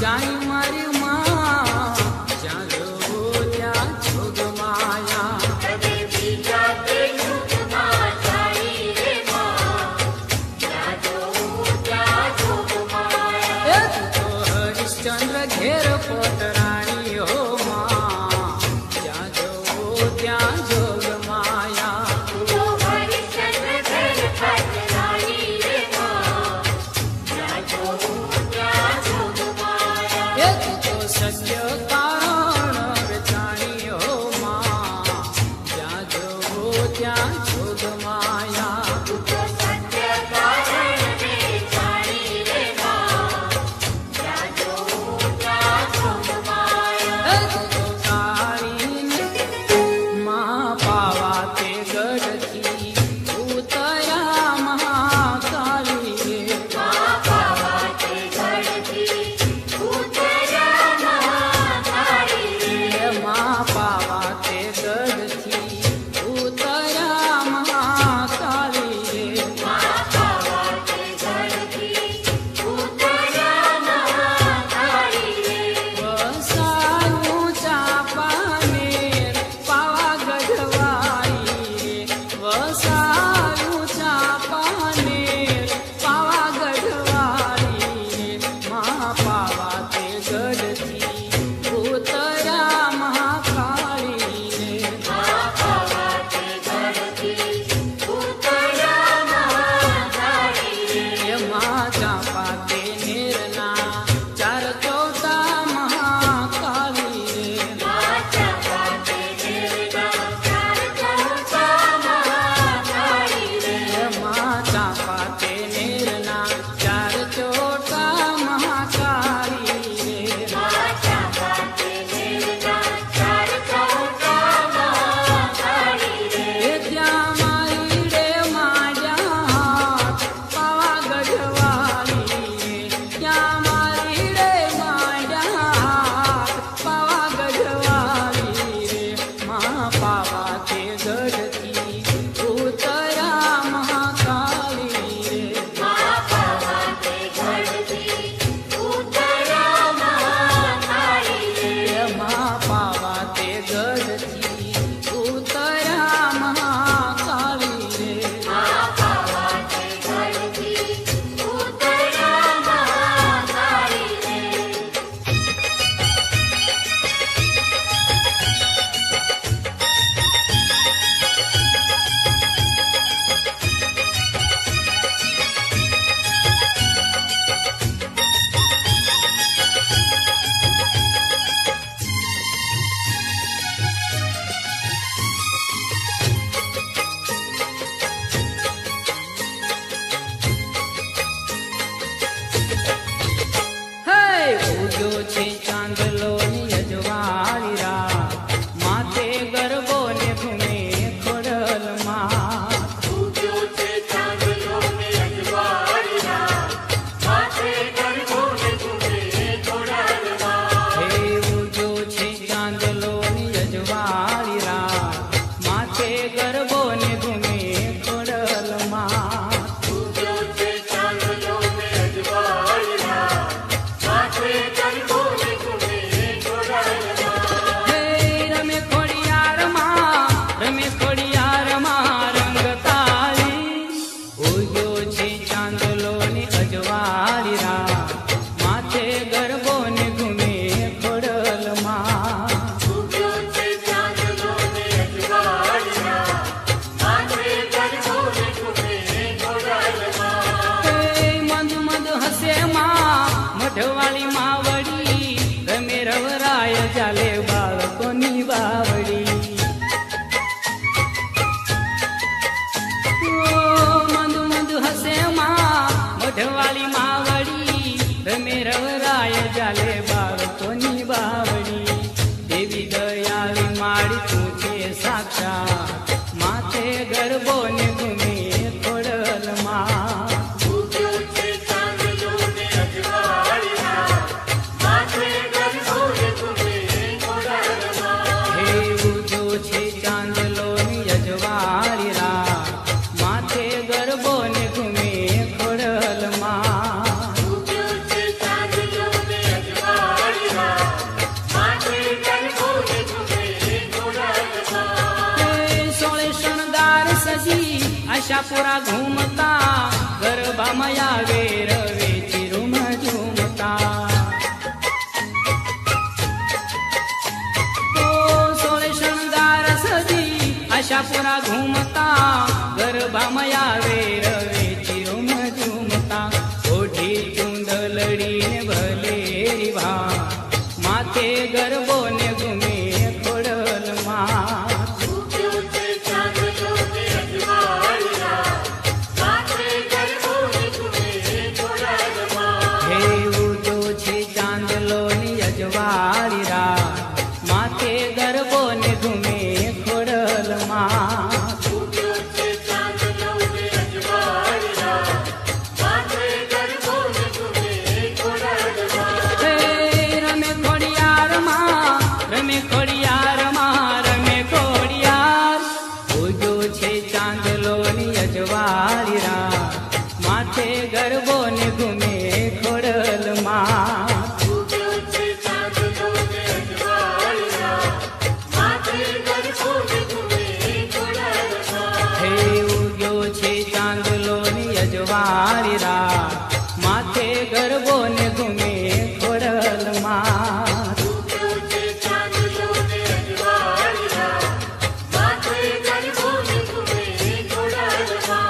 जाई मारी माँ ज्યાં જોવો ત્યાં જોગ માયા કદે બીજા તે યુગમાં જાય રે માં જ્યાં જોવું ત્યાં જોગ માયા એ તું તો હરિશ્ચંદ્ર ઘેર પોતરાણી હો માં જ્યાં જોવો ત્યાં જોગ માયા તો હરિશ્ચંદ્ર ઘેર પતરાણી રે માં જ્યાં જોવું ત્યાં જોગ માયા એ તું તો સત્ય કારણ વેચાણી હો માં જ્યાં જોવો ત્યાં જોગ માયા તો સત્ય કારણ ને જાણી રે માં જ્યાં જોવું ત્યાં જોગ માયા એ તું તો કાળીને માં પાવા તે ગઢથી ઉતર્યા મહાકાળી રે માં પાવા તે ઘરથી ઉતર્યા મહાકાળી રે માં પાવા તે ગઢથી ઉતર્યા મહાકાળી રે માં પાવા તે ઘરથી ઉતર્યા મહાકાળી રે વસાયું ચાંપાનેર પાવાગઢવાળી રે વસાયું ચાંપાનેર પાવાગઢવાળી રે માં પાવા તે ગઢથી ઉતર્યા મહાકાળી રે માં પાવા તે ઘરથી ઉતર્યા મહાકાળી રે એમાં ચાંપા તે નેરના ચાર ચોટા મહાકાળી રે માં ચાપા તે ઘેરના ચાર ચોટા મહાકાળી રે એમાં ચાંપા તે નેરના ચાર ચોટા મહાકાળી રે માં ચાપા તે ઘેરના ચાર ચોટા મહાકાળી રે એ ત્યાં મારી રે માયા પાવાગઢવાળી રે ત્યાં મારી રે માયા પાવાગઢવાળી રે માં પાવા તે ગઢથી ઉતર્યા મહાકાળી રે માં પાવા તે ઘરથી ઉતર્યા મહાકાળી રે એમાં પાવા તે ગઢથી ઉતર્યા મહાકાળી રે માં પાવા તે ઘરથી ઉતર્યા મહાકાળી રે હે ઉગ્યો છે ચાંદલો ની અજવાળી રાત માથે ગરબો ને ઘૂમે ખોડલમાં ઉગ્યો છે ચાંદલો ને અજવાળી રાત માથે ગરબો ને ઘૂમે ખોડલમાં હે ઉગ્યો છે ચાંદલો ની અજવાળી રાત માથે ગરબો ને ઘૂમે ખોડલમાં ઉગ્યો છે ચાંદલો ને અજવાળી રાત માથે ગરબો ને ઘૂમે ખોડલમાં હે રમે ખોડિયારમાં રંગ તાળી ઉગ્યો છે ચાંદલો ની અજવાળી રાત માથે ગરબો ને ઘૂમે ખોડલમાં ઉગ્યો છે ચાંદલો ને અજવાળી રાત માથે ગરબો ને ઘૂમે ખોડલમાં હે મંદ મંદ હસે માં મઢવાળી માવડી રમે રવરાય ચાલે બાળકોની બાવડી મંદ મંદ હસે માં મઢવાળી માવડી રમે રવરાય ચાલે બાળકોની બાવડી દેવી દયાળી માળી તું છે સાક્ષાત માથે ગરબો ને ઘૂમે ખોડલમાં ઉગ્યો છે ચાંદલો ને અજવાળી રાત માથે ગરબો ને ઘૂમે ખોડલમાં હે ઉગ્યો છે ચાંદલો ની અજવાળી રાત માથે ગરબો ને ઘૂમે ખોડલમાં ઉગ્યો છે ચાંદલો ને અજવાળી આશાપુરા ઘૂમતા ગરબામાં આવે રવે ચિરુમ ઝૂમતા તો સોળે શણગાર સજી આશાપુરા ઘૂમતા ગરબામાં આવે રવે ચિરુમ ઝૂમતા ઓઢી ચૂંદલડીને ભલેરી ભા માથે ગરબો ને ઘૂમે ખોડલમાં ઉગ્યો છે ચાંદલો ને અજવાળિયા, માથે ગરબો ને ઘૂમે ખોડલમાં. હે ઉડ્યો છે ચાંદલો ની અજવાળી રાત માથે ગરબો ને ઘૂમે ખોડલમાં ઉગ્યો છે ચાંદલો ને અજવાળિયા, માથે ગરબો ને ઘૂમે ખોડલમાં. હે રમે ખોડિયારમાં રમે ખોડિયારમાં રમે ખોડિયાર ઉડ્યો છે ચાંદલો ની અજવાળી રાત માથે ગરબો ને ઘૂમે ખોડલમાં ઉગ્યો છે ચાંદલો ને અજવાળિયા, માથે ગરબો ને ઘૂમે ખોડલમાં. હે ઉગ્યો છે ચાંદલો ની અજવાળી રાત માથે ગરબો ને ઘૂમે ખોડલમાં ઉગ્યો છે ચાંદલો ને અજવાળિયા, માથે ગરબો ને ઘૂમે ખોડલમાં.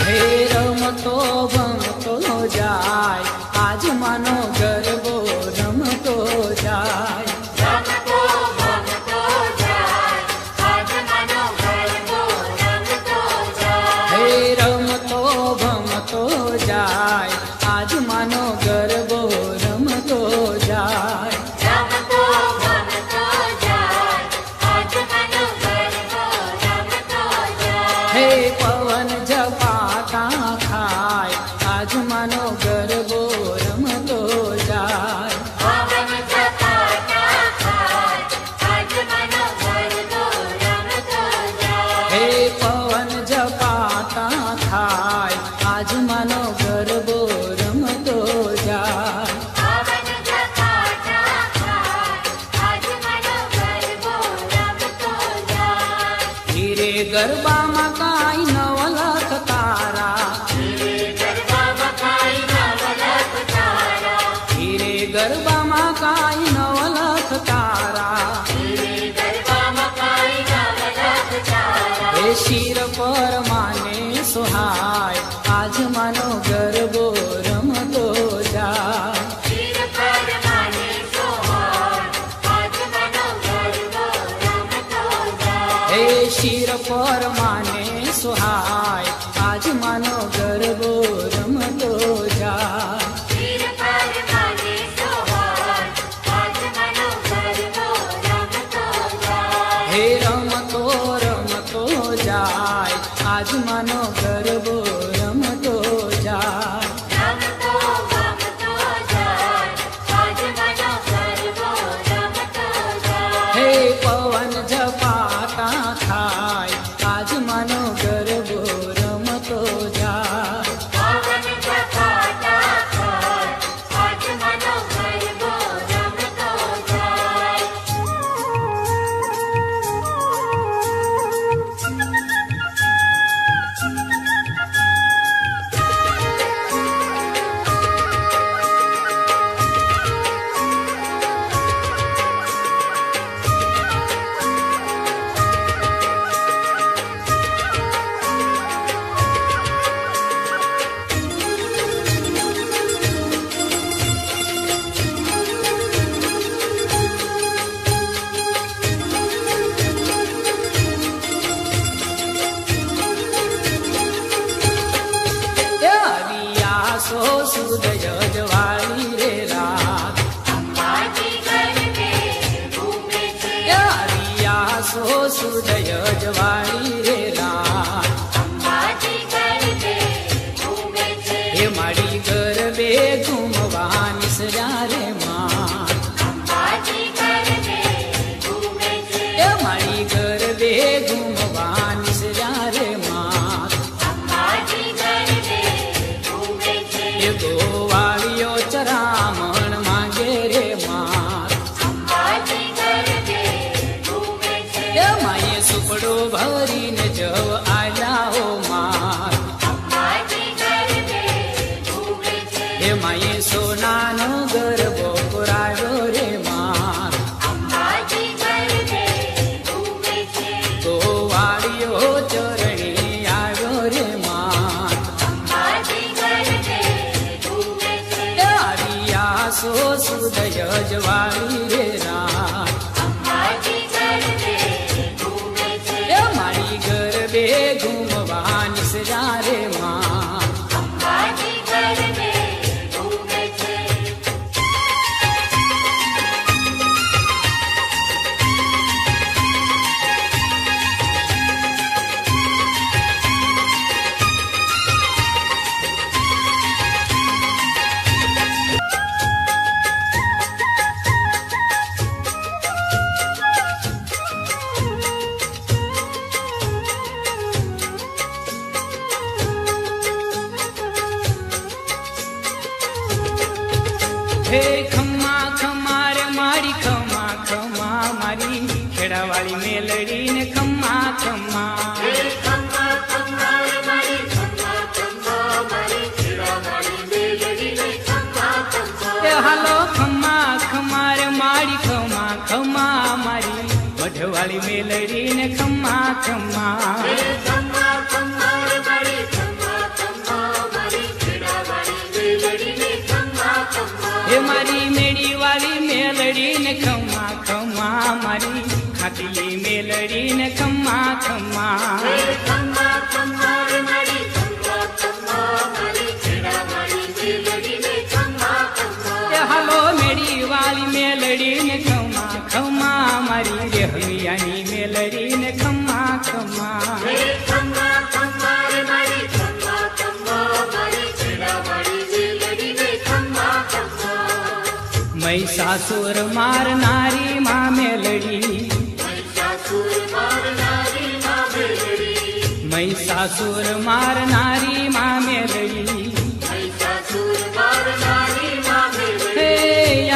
હે રમતો ભમતો જાય આજ માનો ગરબો રમતો જાય રમતો ભમતો જાય, આજ માનો ગરબો રમતો જાય. હે રમતો ભમતો જાય આજ માનો ગરબો રમતો જાય રમતો ભમતો જાય, આજ માનો ગરબો રમતો જાય. હે પવન ઝપાટા ખાય આજ માનો ગરબો રમતો જાય પવન ઝપાટા ખાય, આજ માનો ગરબો રમતો જાય. હે પવન ઝપાટા ખાય આજ માનો ગરબો રમતો જાય પવન ઝપાટા ખાય, આજ માનો ગરબો રમતો જાય. હીરે ગરબામાં કાંઈ નવલખ તારા હીરે ગરબામાં કાંઈ નવલખ તારા, હીરે ગરબામાં કાંઈ નવલખ તારા હીરે ગરબામાં કાંઈ નવલખ તારા. હે શિર પર માને સુહાય આજ માનો ગરબો રમતો જાય શિર પર માને સોહાય, આજ માનો ગરબો રમતો જાય. હે શિર પર માને સુહાય આજ માનો ગરબો રમતો જાય શિર પર માને સોહાય, આજ માનો ગરબો રમતો જાય. હે રમતો રમતો જાય આજ માનો ગરબો રમતો જાય રમતો ભમતો જાય, આજ માનો ગરબો રમતો જાય. હે પવન ઝપાટા ખાય આજ માનો ગરબો રમતો જાય પવન ઝપાટા ખાય, આજ માનો ગરબો રમતો જાય. સુદય જવાળી રે રાત અંબાજી ગરબે ઘૂમે છે, યારિયા સુદય જવાળી રે રાત અંબાજી ગરબે ઘૂમે છે. હે મારી ગરબે ઘૂમવાની સજા રે માં અંબાજી ગરબે ઘૂમે છે, હે મારી ગરબે ઘૂમવાની સજા રે માં અંબાજી ગરબે ઘૂમે છે. એ કપડો ભરીને જવ આલ્યા હો માર અંબાજી ગરબે ઘૂમે છે હે માએ સોનાનો ગરબો પુરાવ્યો રે માર અંબાજી ગરબે ઘૂમે છે ગોવાળિયો ચરણી આવ્યો રે માર અંબાજી ગરબે ઘૂમે છે આવ્યા સો સુદય જવાળી રે રાત અંબાજી ગરબે ઘૂમે છે એ મારી ગરબે ઘૂમવા નિસર્યા રે માં અંબાજી ગરબે ઘૂમે છે હે ખમ્મા ખમ્મા રે મારી ખમ્મા ખમ્મા મારી ખેડાવાળી મેલડીને ખમ્મા ખમ્મા ખમ્મા ખમ્મા રે મારી ખમ્મા ખમ્મા મારી ખેડાવાળી મેલડીને ખમ્મા ખમ્મા એ હાલો ખમ્મા ખમ્મા રે મારી ખમ્મા ખમ્મા મારી મઢવાળી મેલડીને ખમ્મા ખમ્મા ખમ્મા ખમ્મા રે મારી ખમ્મા ખમ્મા મારી ખેડાવાળી મેલડીને ખમ્મા ખમ્મા હે મારી મેડીવાળી મેલડીને ખમ્મા ખમ્મા મારી ખાટીલી મેલડીને ખમ્મા ખમ્મા ખમ્મા ખમ્મા રે મારી ખમ્મા ખમ્મા મારી ખેડાવાળી મેલડીને ખમ્મા ખમ્મા એ હાલો મેડીવાળી મેલડીને ખમ્મા ખમ્મા મારી રેહમિયાની મેલડીને ખમ્મા ખમ્મા ખમ્મા ખમ્મા રે મારી ખમ્મા ખમ્મા મારી ખેડાવાળી મેલડીને ખમ્મા ખમ્મા મહિષાસુર મારનારી માં મેલડી મહિષાસુર મારનારી માં મેલડી મહિષાસુર મારનારી માં મેલડી મહિષાસુર મારનારી માં મેલડી હે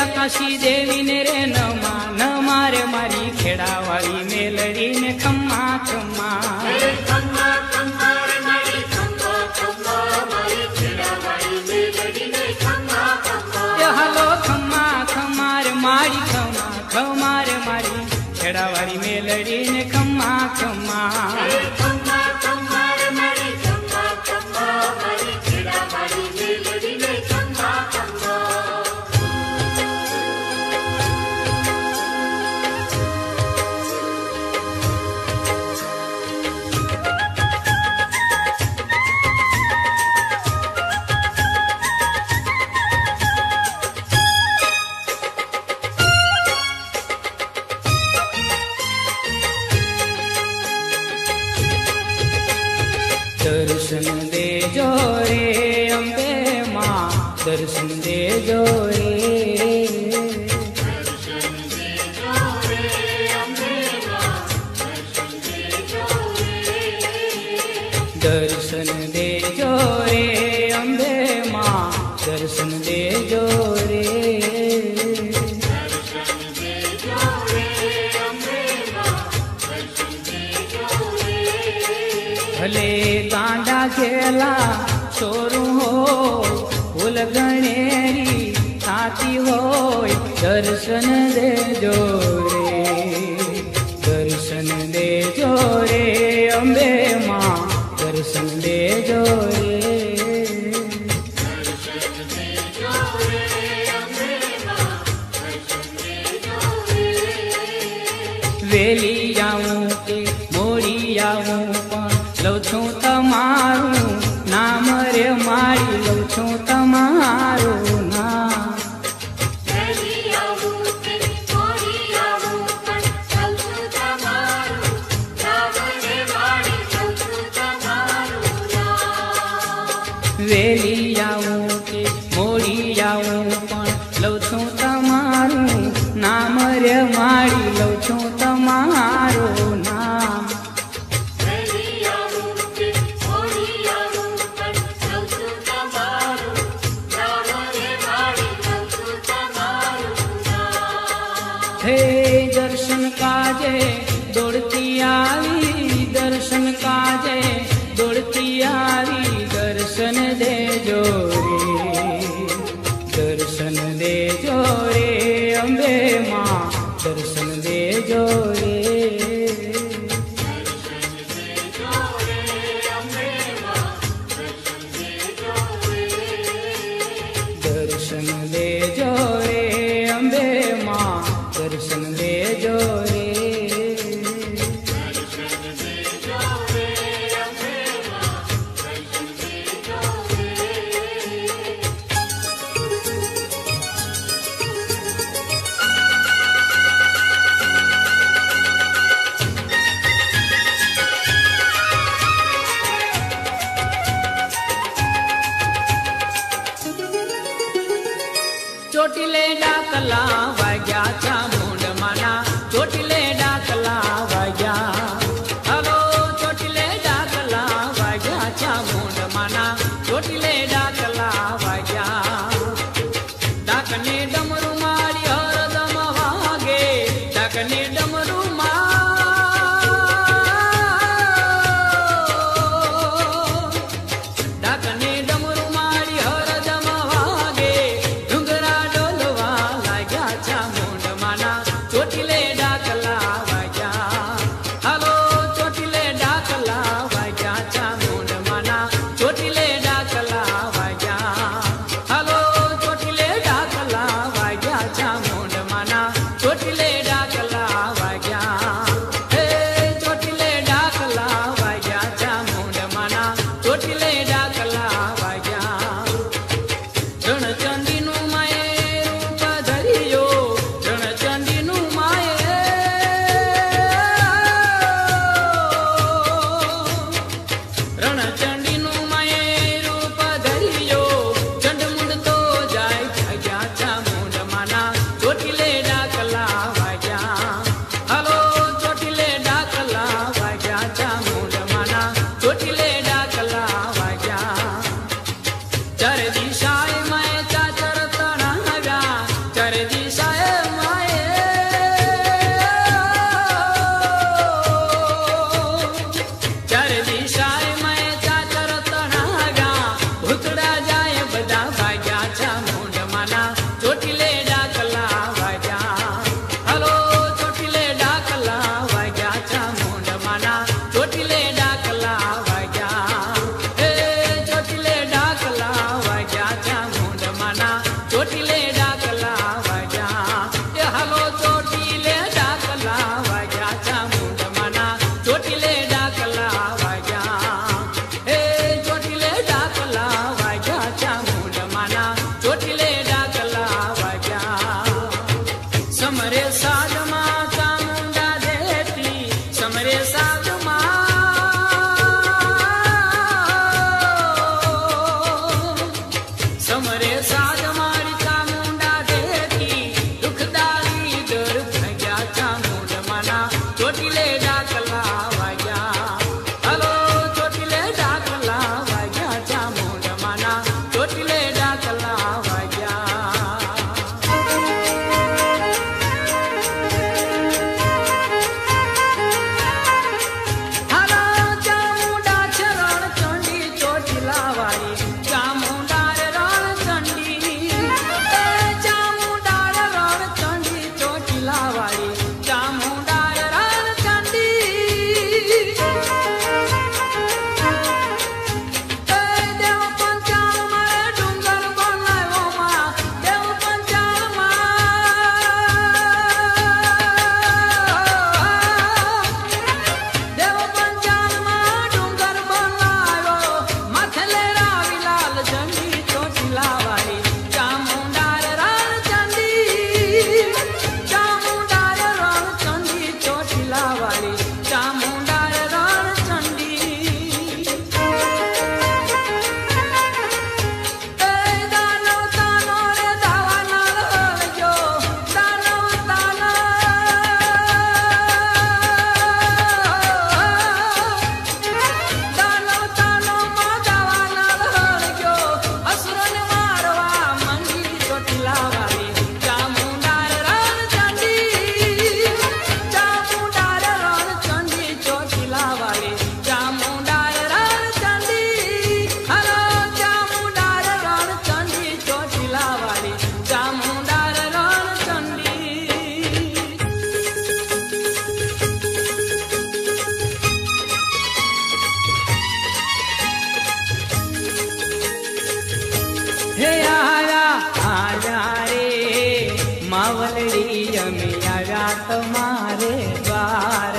આકાશી દેવીને રે નમા નમા રે મારી ખેડાવાળી મેલડીને ખમ્મા ખમ્મા ખમ્મા ખમ્મા રે મારી ખમ્મા ખમ્મા મારી ખેડાવાળી મેલડીને ખમ્મા ખમ્મા એ હાલો ખમ્મા ખમ્મા રે મારી ખમ્મા ખમ્મા રે મારી ખેડાવાળી મેલડીને ખમ્મા ખમ્મા ખમ્મા ખમ્મા રે મારી ખમ્મા ખમ્મા મારી ખેડાવાળી મેલડીને ખમ્મા ખમ્મા દર્શન દેજો રે અંબે માં દર્શન દેજો રે દર્શન દેજો રે અંબે માં દર્શન દેજો રે ભલે ગાંડા ખેલા ચોરું હોય ફૂલ ગણેરી થાતી હોય દર્શન દેજો રે દર્શન દેજો રે અંબે માં દર્શન દેજો રે વેલી આવું કે મોડી આવું પણ લઉં છું તમારું નામ રે મારી લઉં છું તમારું નામ વેલી આવું કે મોડી આવું પણ લઉં છું તમારું નામ રે મારી લઉં છું તમારું નામ હે દર્શન કાજે દોડતી આવી દર્શન કાજે દોડતી આવી દર્શન દેજો રે દર્શન દેજો રે અંબે માં દર્શન દેજો રે દર્શન દેજો રે અંબે માં દર્શન દેજો રે ચોટીલે ડાકલા વાગ્યા ચામુંડમાના ચોટીલે ડાકલા વાગ્યા હલો ચોટીલે ડાકલા વાગ્યા ચામુંડમાના ચોટીલે ડાકલા વાગ્યા ડાકને ડમરું મારી હરદમ વાગે ડાકને ડમરું ડાકને ડમરું મારી હરદમ વાગે ચોટીલે ડાકલા વાગ્યા હલો ચોટીલે ડાકલા વાગ્યા ચામુંડમાના ચોટીલે ડાકલા વાગ્યા હલો ચોટીલે ડાકલા વાગ્યા ચામુંડમાના ચોટીલે ડાકલા વાગ્યા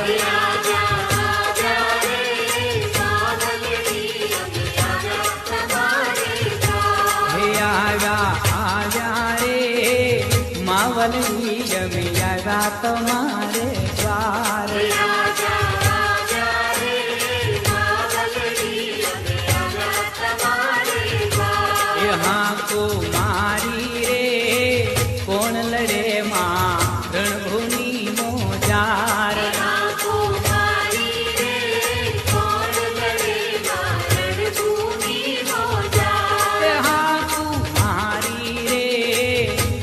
અરે આજા આજા રે માવલડી અમે આવ્યા તમારે દ્વાર. હે આવ્યા રે માવલડી અમે આવ્યા તમારે દ્વાર. અરે આજા આજા રે માવલડી અમે આવ્યા તમારે દ્વાર. એ હાકો મારી રે કોણ લડે માં રણભૂમિ મોજાર. આંખો મારી રે કોણ લડે માં રણભૂમિ મોજાર. એ હાકો મારી રે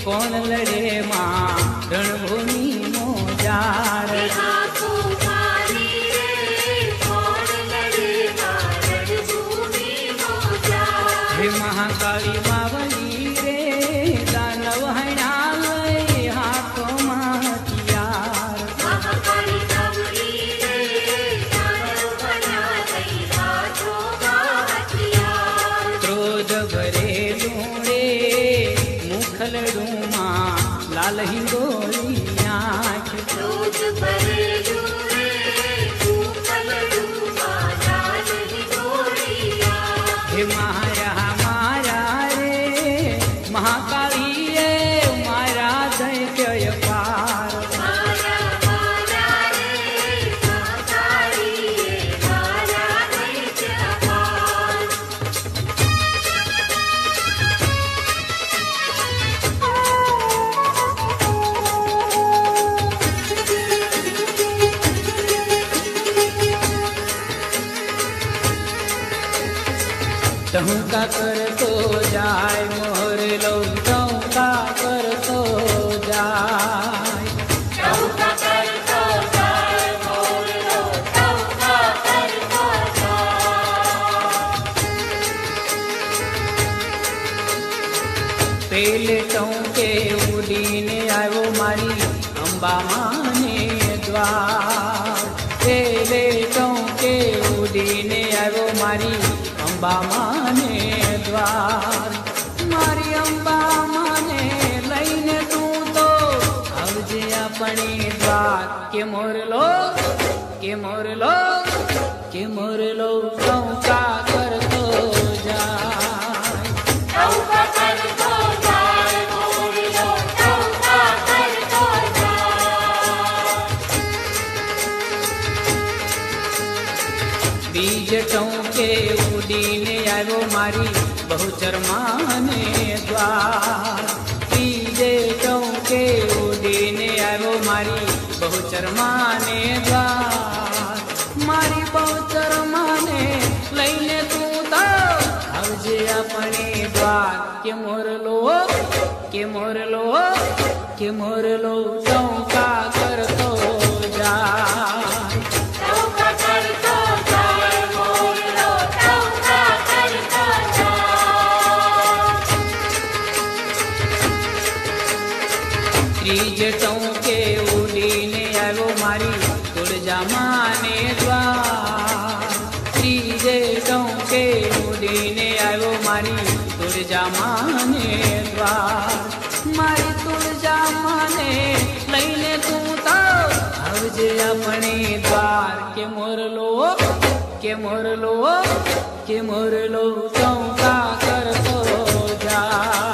કોણ લડે માં રણભૂમિ મોજાર. આંખો મારી રે કોણ લડે માં રણભૂમિ મોજાર. હે મહાકાળી માવલી રે દાનવ હણા લઈ હાથોમાં હથિયાર. મહાકાળી માવલી રે દાનવ બના લઈ હાથોમાં હથિયાર. ક્રોધ ભરેલું રે મુખલડું માં લાલ હિંગોળી આંખ. રોજ ભરેલું રે ઉકલડું માં લાલ હિંગોળિયા. હે મારા રે મહાકાળી એ મારા દૈત્ય પાર. મારા રે મહાકાળી મારા દૈત્ય પાર. ટહુકા કરતો જાય મોર લો ટહુકા કરતો જાય. ટહુકા કરતો જાય મોરલો ટહુકા કરતો જાય. પેલે ટહુકે ઉડીને આવ્યો મારી અંબામાને દ્વાર. પેલે ટહુકે ઉડીને આવ્યો મારી અંબામાને દ્વાર. મારી અંબામાને લઈને તું તો આવજે આપણે દ્વાર. કે મોરલો કે મોરલો કે મોરલો ટહુકા કરતો જાય. ટહુકા કરતો જાય મોરલો ટહુકા કરતો જાય. બીજ ટહુકે ઉડીને આવ્યો મારી બહુચરમાને દ્વાર. બીજે ટહુકે ઉડીને આવ્યો મારી બહુચરમાને દ્વાર. મારી બહુચરમાને લઈને તું તો આવજે આપણે દ્વાર. કે મોરલો કે મોરલો કે મોરલો ટહુકા કરતો જાય. ટહુકા કરતો જાય મોરલો ટહુકા કરતો જાય. ત્રીજ ટહુકે ઉડીને આવ્યો મારી તુળજામાને દ્વાર. ત્રીજે ટહુકે ઉડીને આવ્યો મારી તુળજામાને દ્વાર. મારી તુળજામાને લઈને તું તો આવજે આપણે દ્વાર. કે મોરલો કે મોરલો કે મોરલો ટહુકા કરતો જાય.